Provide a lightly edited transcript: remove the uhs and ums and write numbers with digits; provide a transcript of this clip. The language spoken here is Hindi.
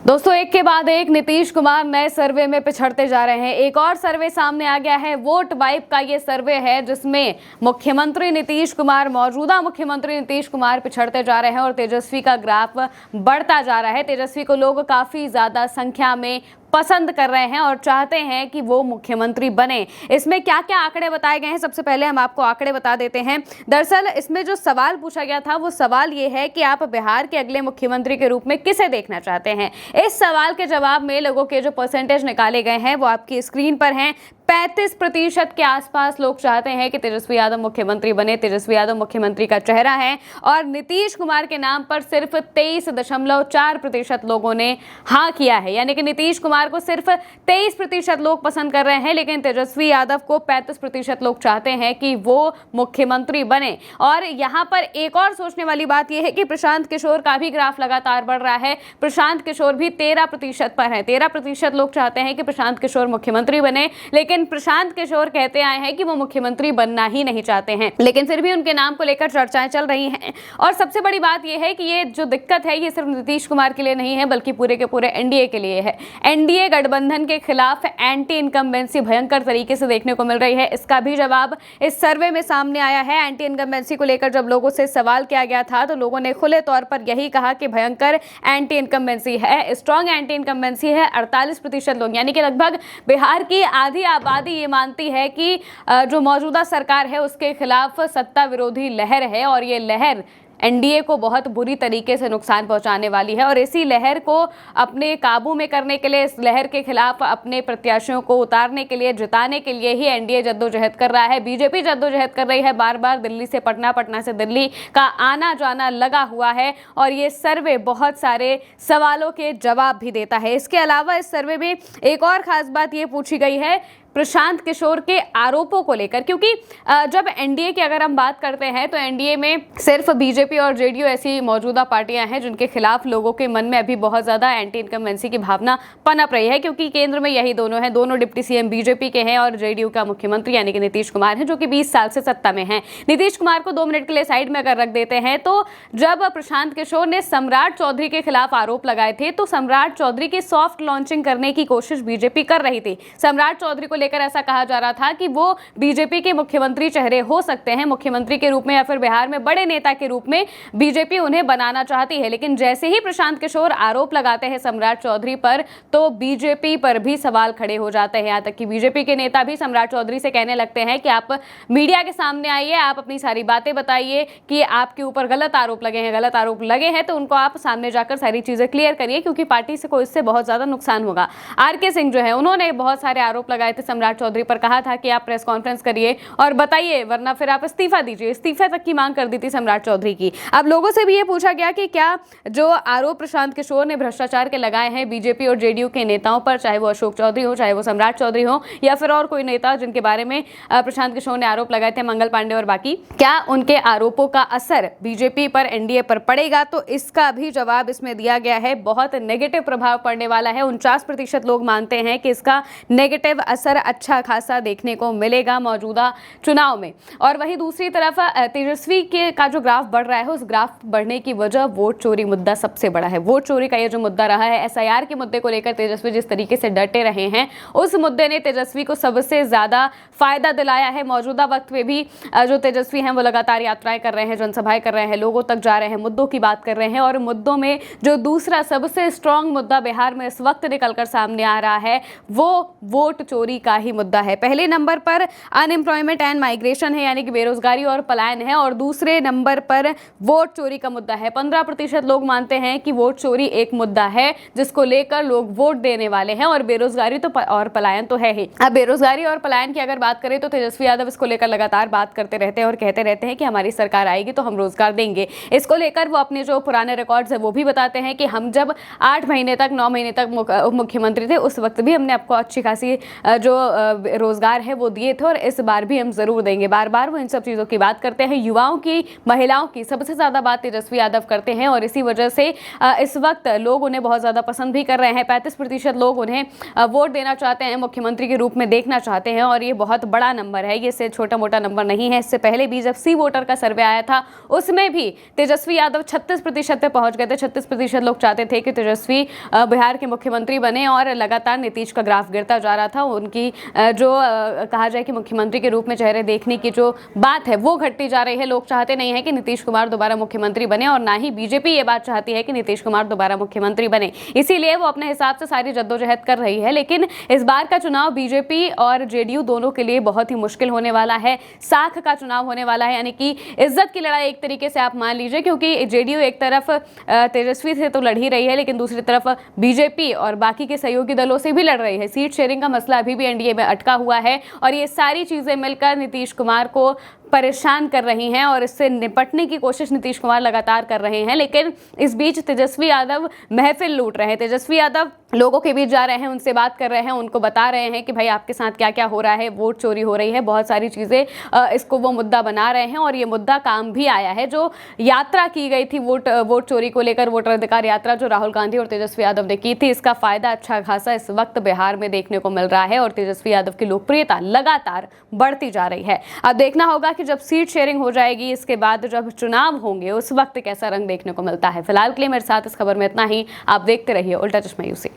दोस्तों, एक के बाद एक नीतीश कुमार नए सर्वे में पिछड़ते जा रहे हैं। एक और सर्वे सामने आ गया है, वोट वाइब का ये सर्वे है, जिसमें मुख्यमंत्री नीतीश कुमार, मौजूदा मुख्यमंत्री नीतीश कुमार पिछड़ते जा रहे हैं और तेजस्वी का ग्राफ बढ़ता जा रहा है। तेजस्वी को लोग काफी ज्यादा संख्या में पसंद कर रहे हैं और चाहते हैं कि वो मुख्यमंत्री बने। इसमें क्या क्या आंकड़े बताए गए हैं, सबसे पहले हम आपको आंकड़े बता देते हैं। दरअसल इसमें जो सवाल पूछा गया था वो सवाल ये है कि आप बिहार के अगले मुख्यमंत्री के रूप में किसे देखना चाहते हैं। इस सवाल के जवाब में लोगों के जो परसेंटेज निकाले गए हैं वो आपकी स्क्रीन पर हैं। 35% के आसपास लोग चाहते हैं कि तेजस्वी यादव मुख्यमंत्री बने। तेजस्वी यादव मुख्यमंत्री का चेहरा है और नीतीश कुमार के नाम पर सिर्फ 23.4% लोगों ने हाँ किया है, यानी कि नीतीश कुमार को सिर्फ 23% लोग पसंद कर रहे हैं, लेकिन तेजस्वी यादव को 35% लोग चाहते हैं कि वो मुख्यमंत्री बने। और यहाँ पर एक और सोचने वाली बात यह है कि प्रशांत किशोर का भी ग्राफ लगातार बढ़ रहा है। प्रशांत किशोर भी 13% पर है। 13% लोग चाहते हैं कि प्रशांत किशोर मुख्यमंत्री बने, लेकिन प्रशांत किशोर कहते आए हैं कि वो मुख्यमंत्री बनना ही नहीं चाहते हैं, लेकिन फिर भी उनके नाम को लेकर चर्चाएं चल रही हैं। और सबसे बड़ी बात यह है कि ये जो दिक्कत है ये सिर्फ नीतीश कुमार के लिए नहीं है, बल्कि पूरे के पूरे एनडीए के लिए है। एनडीए गठबंधन के खिलाफ एंटी इनकम्बेंसी भयंकर तरीके से देखने को मिल रही है। इसका भी जवाब इस सर्वे में सामने आया है। एंटी इनकम्बेंसी को लेकर जब लोगों से सवाल किया गया था तो लोगों ने खुले तौर पर यही कहा कि भयंकर एंटी इनकम्बेंसी है, स्ट्रॉन्ग एंटी इनकम्बेंसी है। 48% लोग, यानी कि लगभग बिहार की आधी आबादी ये मानती है कि जो मौजूदा सरकार है उसके खिलाफ सत्ता विरोधी लहर है और ये लहर एनडीए को बहुत बुरी तरीके से नुकसान पहुंचाने वाली है। और इसी लहर को अपने काबू में करने के लिए, इस लहर के खिलाफ अपने प्रत्याशियों को उतारने के लिए, जिताने के लिए ही एनडीए जद्दोजहद कर रहा है। बीजेपी जद्दोजहद कर रही है। बार बार दिल्ली से पटना, पटना से दिल्ली का आना जाना लगा हुआ है और ये सर्वे बहुत सारे सवालों के जवाब भी देता है। इसके अलावा इस सर्वे में एक और खास बात ये पूछी गई है प्रशांत किशोर के आरोपों को लेकर, क्योंकि जब एनडीए की अगर हम बात करते हैं तो एनडीए में सिर्फ बीजेपी और जेडीयू ऐसी मौजूदा पार्टियां हैं जिनके खिलाफ लोगों के मन में अभी बहुत ज्यादा एंटी इनकम्बेंसी की भावना पनप रही है, क्योंकि केंद्र में यही दोनों हैं। दोनों डिप्टी सीएम बीजेपी के हैं और जेडीयू का मुख्यमंत्री यानी कि नीतीश कुमार है, जो कि 20 साल से सत्ता में है। नीतीश कुमार को 2 मिनट के लिए साइड में अगर रख देते हैं तो जब प्रशांत किशोर ने सम्राट चौधरी के खिलाफ आरोप लगाए थे तो सम्राट चौधरी की सॉफ्ट लॉन्चिंग करने की कोशिश बीजेपी कर रही थी। सम्राट चौधरी को लेकर ऐसा कहा जा रहा था कि वो बीजेपी के मुख्यमंत्री चेहरे हो सकते हैं, मुख्यमंत्री के रूप में या फिर बिहार में बड़े नेता के रूप में बीजेपी उन्हें बनाना चाहती है। लेकिन जैसे ही प्रशांत किशोर आरोप लगाते हैं सम्राट चौधरी पर तो बीजेपी पर भी सवाल खड़े हो जाते हैं। यहाँ तक कि बीजेपी के नेता भी सम्राट चौधरी से कहने लगते हैं कि आप मीडिया के सामने आइए, आप अपनी सारी बातें बताइए कि आपके ऊपर गलत आरोप लगे हैं। गलत आरोप लगे हैं तो उनको आप सामने जाकर सारी चीजें क्लियर करिए, क्योंकि पार्टी से को इससे बहुत ज्यादा नुकसान होगा। आरके सिंह जो है उन्होंने बहुत सारे आरोप लगाए थे सम्राट चौधरी पर, कहा था कि आप प्रेस कॉन्फ्रेंस करिए और बताइए, वरना फिर आप इस्तीफा दीजिए। इस्तीफे तक की मांग कर दी थी सम्राट चौधरी की। अब लोगों से भी ये पूछा गया कि क्या जो आरोप प्रशांत किशोर ने भ्रष्टाचार के लगाए हैं बीजेपी और जेडीयू के नेताओं पर, चाहे वो अशोक चौधरी हो, चाहे वो सम्राट चौधरी हो या फिर और कोई नेता जिनके बारे में प्रशांत किशोर ने आरोप लगाए थे, मंगल पांडे और बाकी, क्या उनके आरोपों का असर बीजेपी पर, एनडीए पर पड़ेगा? तो इसका भी जवाब इसमें दिया गया है। बहुत नेगेटिव प्रभाव पड़ने वाला है। 49% लोग मानते हैं कि इसका नेगेटिव असर अच्छा खासा देखने को मिलेगा मौजूदा चुनाव में। और वहीं दूसरी तरफ तेजस्वी के का जो ग्राफ बढ़ रहा है, उस ग्राफ बढ़ने की वजह वोट चोरी मुद्दा सबसे बड़ा है। वोट चोरी का ये जो मुद्दा रहा है, एसआईआर के मुद्दे को लेकर तेजस्वी जिस तरीके से डटे रहे हैं, उस मुद्दे ने तेजस्वी को सबसे ज्यादा फायदा दिलाया है। मौजूदा वक्त में भी जो तेजस्वी हैं वो लगातार यात्राएं कर रहे हैं, जनसभाएं कर रहे हैं, लोगों तक जा रहे हैं, मुद्दों की बात कर रहे हैं। और मुद्दों में जो दूसरा सबसे स्ट्रॉन्ग मुद्दा बिहार में इस वक्त निकलकर सामने आ रहा है वो वोट चोरी का ही मुद्दा है। पहले नंबर पर अनएम्प्लॉयमेंट एंड माइग्रेशन है, यानी कि बेरोजगारी और पलायन है, और दूसरे नंबर पर वोट चोरी का मुद्दा है। 15% लोग मानते हैं कि वोट चोरी एक मुद्दा है जिसको लेकर लोग वोट देने वाले हैं, और बेरोजगारी तो और पलायन तो है ही। अब बेरोजगारी और पलायन की अगर बात करें तो तेजस्वी यादव इसको लेकर लगातार बात करते रहते हैं और कहते रहते हैं कि हमारी सरकार आएगी तो हम रोजगार देंगे। इसको लेकर वो अपने जो पुराने रिकॉर्ड्स है वो भी बताते हैं कि हम जब 8 महीने तक, 9 महीने तक मुख्यमंत्री थे, उस वक्त भी हमने आपको अच्छी खासी जो रोजगार है वो दिए थे और इस बार भी हम जरूर देंगे। बार बार वो इन सब चीजों की बात करते हैं। युवाओं की, महिलाओं की सबसे ज्यादा बात तेजस्वी यादव करते हैं और इसी वजह से इस वक्त लोग उन्हें बहुत ज्यादा पसंद भी कर रहे हैं। 35% लोग उन्हें वोट देना चाहते हैं, मुख्यमंत्री के रूप में देखना चाहते हैं और ये बहुत बड़ा नंबर है, ये छोटा मोटा नंबर नहीं है। इससे पहले भी जब सी वोटर का सर्वे आया था उसमें भी तेजस्वी यादव 36% पे पहुंच गए थे। 36% लोग चाहते थे कि तेजस्वी बिहार के मुख्यमंत्री बने और लगातार नीतीश का ग्राफ गिरता जा रहा था। उनकी जो कहा जाए कि मुख्यमंत्री के रूप में चेहरे देखने की जो बात है वो घटती जा रही है। लोग चाहते नहीं है कि नीतीश कुमार दोबारा मुख्यमंत्री बने और ना ही बीजेपी ये बात चाहती है कि नीतीश कुमार दोबारा मुख्यमंत्री बने। इसीलिए वो अपने हिसाब से सारी जद्दोजहद कर रही है। लेकिन इस बार का चुनाव बीजेपी और जेडीयू दोनों के लिए बहुत ही मुश्किल होने वाला है। साख का चुनाव होने वाला है, यानी कि इज्जत की लड़ाई एक तरीके से आप मान लीजिए, क्योंकि जेडीयू एक तरफ तेजस्वी से तो लड़ ही रही है लेकिन दूसरी तरफ बीजेपी और बाकी के सहयोगी दलों से भी लड़ रही है। सीट शेयरिंग का मसला अभी भी एनडीए में अटका हुआ है और ये सारी चीजें मिलकर नीतीश कुमार को परेशान कर रही हैं और इससे निपटने की कोशिश नीतीश कुमार लगातार कर रहे हैं। लेकिन इस बीच तेजस्वी यादव महफिल लूट रहे हैं। तेजस्वी यादव लोगों के बीच जा रहे हैं, उनसे बात कर रहे हैं, उनको बता रहे हैं कि भाई आपके साथ क्या क्या हो रहा है, वोट चोरी हो रही है, बहुत सारी चीज़ें, इसको वो मुद्दा बना रहे हैं और ये मुद्दा काम भी आया है। जो यात्रा की गई थी वोट चोरी को लेकर, वोटर अधिकार यात्रा जो राहुल गांधी और तेजस्वी यादव ने की थी, इसका फायदा अच्छा खासा इस वक्त बिहार में देखने को मिल रहा है और तेजस्वी यादव की लोकप्रियता लगातार बढ़ती जा रही है। अब देखना होगा कि जब सीट शेयरिंग हो जाएगी, इसके बाद जब चुनाव होंगे, उस वक्त कैसा रंग देखने को मिलता है। फिलहाल के लिए मेरे साथ इस खबर में इतना ही। आप देखते रहिए उल्टा चश्मा यूसी।